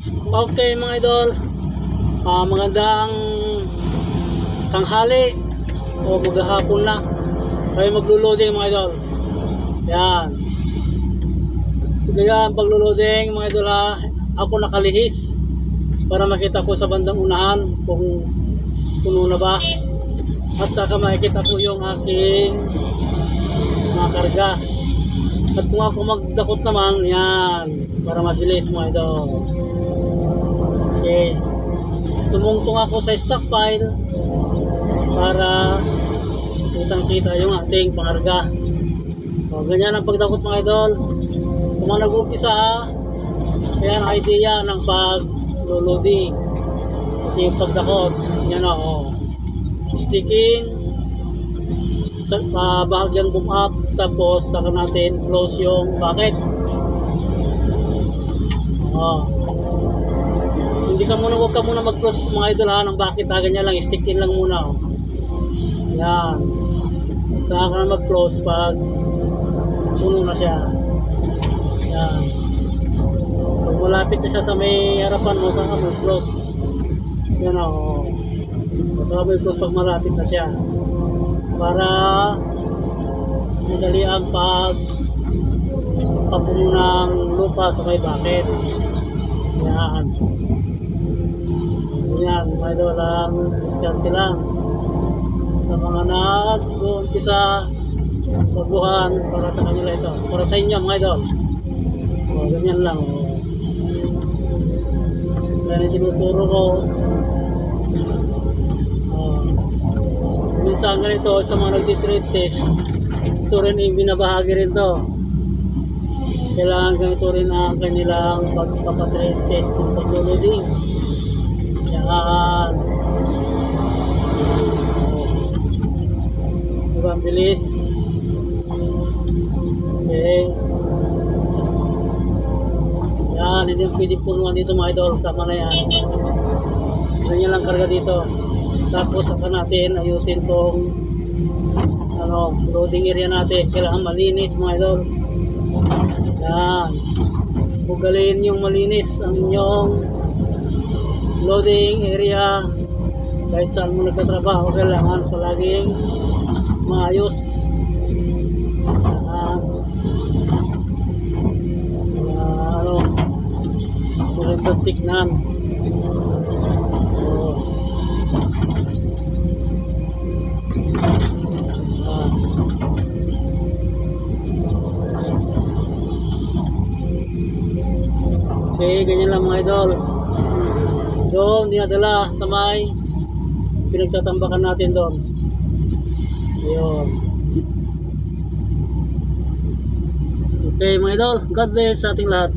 Okay mga idol, magandang tanghali o maghapon na. Tayo maglo-loading mga idol. Yan. Ganyan paglo-loading mga idol ha. Ako nakalihis para makita ko sa bandang unahan kung puno na ba. At saka makikita ko yung aking mga karga. At kung ako magdakot naman, yan, para mabilis mga idol. Okay. Tumungtong ako sa stockpile para kitang-kita yung ating pangarga. O, ganyan ang pagdakot mga idol. Kung mga nag-umpisa, yan ang idea ng pag-loading. Ito yung pagdakot. Yan o. Sticking, bahagyang boom up, tapos saka natin close yung bucket. Hindi ka muna, huwag ka muna mag-close mga idol ha ng bucket ha, ganyan lang, stick in lang muna oh. Yan, saka ka na mag-close pag puno na siya. Yan, pag malapit na siya sa may harapan mo, saka mag-close. Yan o, saka mag-close pag malapit na siya para madali ang pagpapuno ng lupa sa may bucket. Yan. Yan, may walang diskarte lang sa mga nag-uumpisa magbuhan para sa kanila ito. Para sa inyo mga idol. O, ganyan lang. Yan ang tinuturo ko. Minsan ganito sa mga nagtitrade test, ito rin yung binabahagi rin to. Kailangan ganito rin ang kanilang pagpapatrade test yung pag-loading. Yan. Diba ang bilis? Okay. Yan, hindi yung pwede punuan dito mga idol. Tama na yan. Ganyan lang karga dito. Tapos saka natin ayusin tong loading area natin. Kailangan malinis mga idol. Yan. Ugalin yung malinis ang inyong loading area. Kahit saan mo nagtatrabaho, kailangan palaging maayos. Magandang tignan. Okay, ganyan lang mga idol. Doon, dinadala sa may pinagtatambakan natin doon. Ayun. Okay mga idol, God bless sa ating lahat.